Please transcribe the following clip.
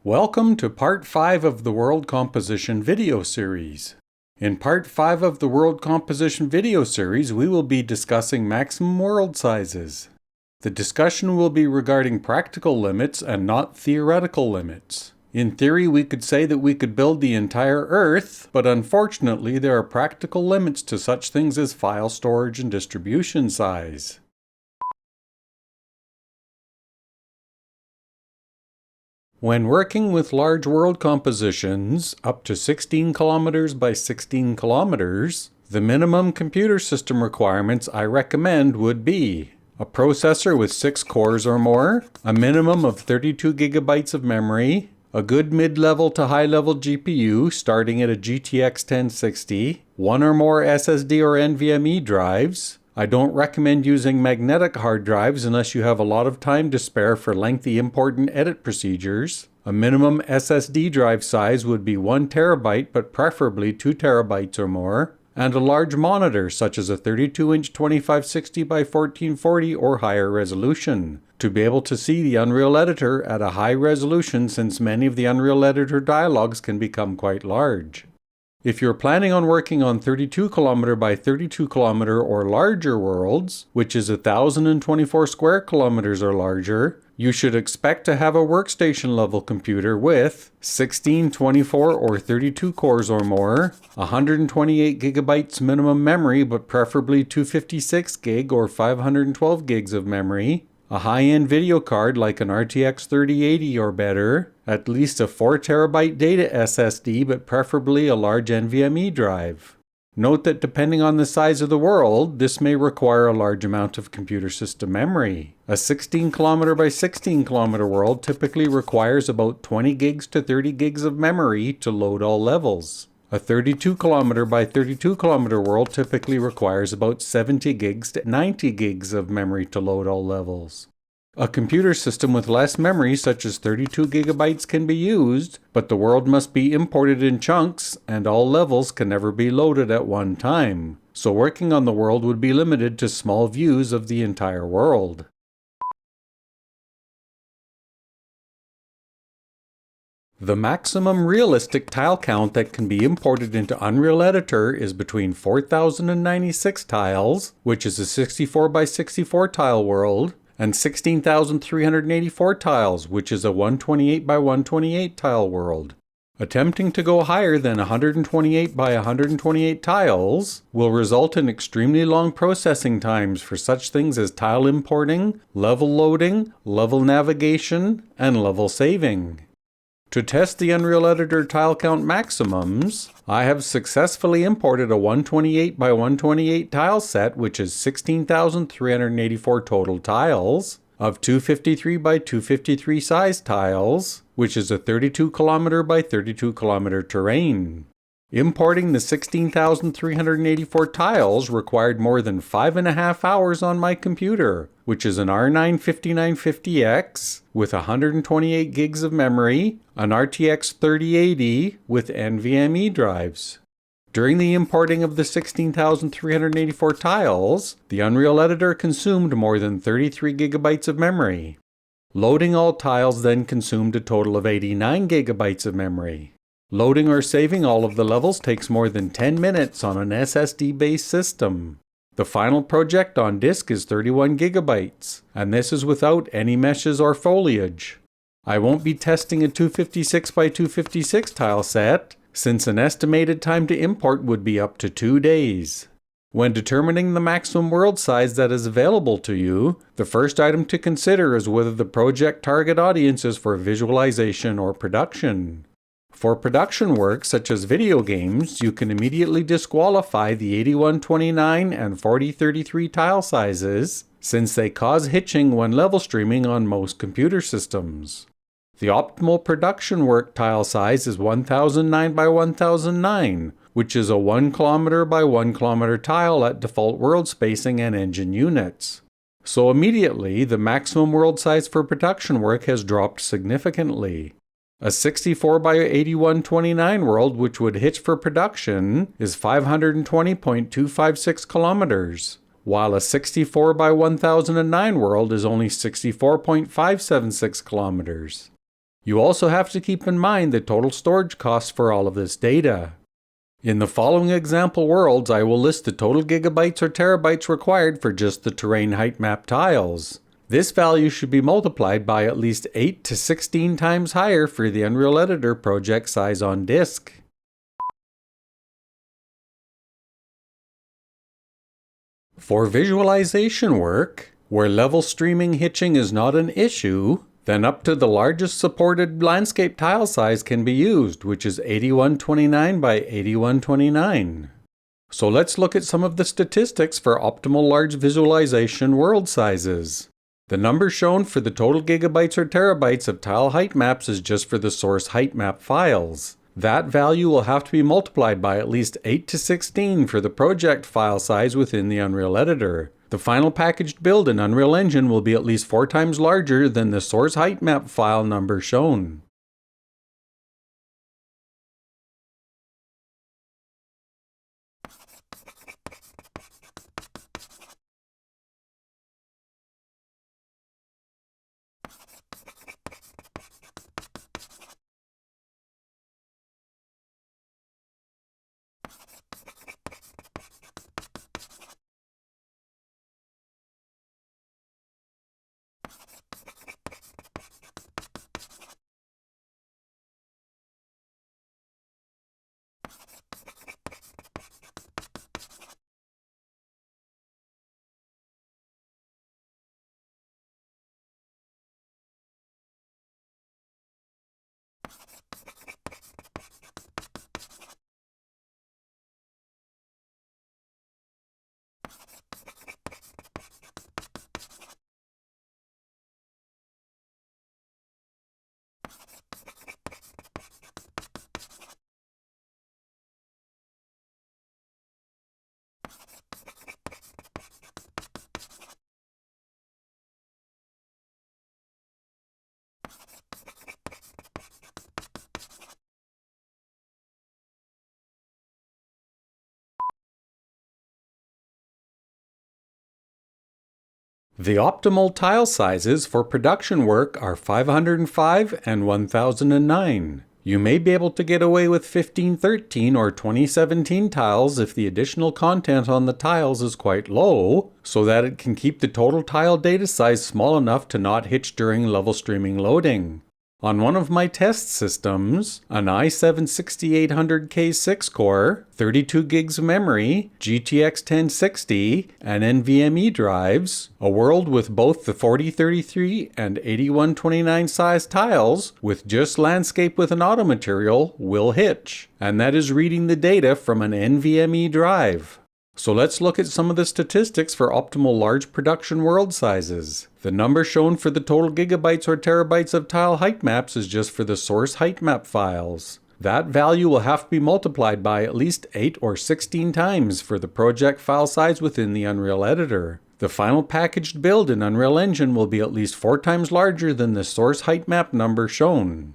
Welcome to Part 5 of the World Composition video series. In Part 5 of the World Composition video series, we will be discussing maximum world sizes. The discussion will be regarding practical limits and not theoretical limits. In theory, we could say that we could build the entire Earth, but unfortunately there are practical limits to such things as file storage and distribution size. When working with large world compositions, up to 16 kilometers by 16 kilometers, the minimum computer system requirements I recommend would be a processor with 6 cores or more, a minimum of 32 gigabytes of memory, a good mid-level to high-level GPU starting at a GTX 1060, one or more SSD or NVMe drives. I don't recommend using magnetic hard drives unless you have a lot of time to spare for lengthy import and edit procedures. A minimum SSD drive size would be 1 terabyte, but preferably 2 terabytes or more. And a large monitor, such as a 32-inch 2560 by 1440 or higher resolution, to be able to see the Unreal Editor at a high resolution, since many of the Unreal Editor dialogues can become quite large. If you're planning on working on 32 kilometer by 32 kilometer or larger worlds, which is 1,024 square kilometers or larger, you should expect to have a workstation level computer with 16, 24, or 32 cores or more, 128 gigabytes minimum memory but preferably 256 gig or 512 gigs of memory, a high-end video card like an RTX 3080 or better, at least a 4 terabyte data SSD but preferably a large NVMe drive. Note that depending on the size of the world, this may require a large amount of computer system memory. A 16 kilometer by 16 kilometer world typically requires about 20 gigs to 30 gigs of memory to load all levels. A 32 kilometer by 32 kilometer world typically requires about 70 gigs to 90 gigs of memory to load all levels. A computer system with less memory, such as 32 gigabytes, can be used, but the world must be imported in chunks and all levels can never be loaded at one time. So working on the world would be limited to small views of the entire world. The maximum realistic tile count that can be imported into Unreal Editor is between 4,096 tiles, which is a 64 by 64 tile world, and 16,384 tiles, which is a 128 by 128 tile world. Attempting to go higher than 128 by 128 tiles will result in extremely long processing times for such things as tile importing, level loading, level navigation, and level saving. To test the Unreal Editor tile count maximums, I have successfully imported a 128 by 128 tile set, which is 16,384 total tiles, of 253 by 253 size tiles, which is a 32 kilometer by 32 kilometer terrain. Importing the 16,384 tiles required more than 5.5 hours on my computer, which is an R9 5950X with 128 gigs of memory, an RTX 3080 with NVMe drives. During the importing of the 16,384 tiles, the Unreal Editor consumed more than 33 gigabytes of memory. Loading all tiles then consumed a total of 89 gigabytes of memory. Loading or saving all of the levels takes more than 10 minutes on an SSD-based system. The final project on disk is 31 gigabytes, and this is without any meshes or foliage. I won't be testing a 256 by 256 tile set, since an estimated time to import would be up to 2 days. When determining the maximum world size that is available to you, the first item to consider is whether the project target audience is for visualization or production. For production work, such as video games, you can immediately disqualify the 8129 and 4033 tile sizes, since they cause hitching when level streaming on most computer systems. The optimal production work tile size is 1009 by 1009, which is a 1 kilometer by 1 kilometer tile at default world spacing and engine units. So immediately, the maximum world size for production work has dropped significantly. A 64 by 8129 world, which would hitch for production, is 520.256 kilometers, while a 64 by 1009 world is only 64.576 kilometers. You also have to keep in mind the total storage costs for all of this data. In the following example worlds, I will list the total gigabytes or terabytes required for just the terrain height map tiles. This value should be multiplied by at least 8 to 16 times higher for the Unreal Editor project size on disk. For visualization work, where level streaming hitching is not an issue, then up to the largest supported landscape tile size can be used, which is 8129 by 8129. So let's look at some of the statistics for optimal large visualization world sizes. The number shown for the total gigabytes or terabytes of tile height maps is just for the source height map files. That value will have to be multiplied by at least 8 to 16 for the project file size within the Unreal Editor. The final packaged build in Unreal Engine will be at least 4 times larger than the source height map file number shown. The optimal tile sizes for production work are 505 and 1009. You may be able to get away with 1513 or 2017 tiles if the additional content on the tiles is quite low, so that it can keep the total tile data size small enough to not hitch during level streaming loading. On one of my test systems, an i7-6800K 6-core, 32 gigs of memory, GTX 1060, and NVMe drives, a world with both the 4033 and 8129 size tiles with just landscape with an auto material will hitch, and that is reading the data from an NVMe drive. So let's look at some of the statistics for optimal large production world sizes. The number shown for the total gigabytes or terabytes of tile height maps is just for the source height map files. That value will have to be multiplied by at least 8 or 16 times for the project file size within the Unreal Editor. The final packaged build in Unreal Engine will be at least 4 times larger than the source height map number shown.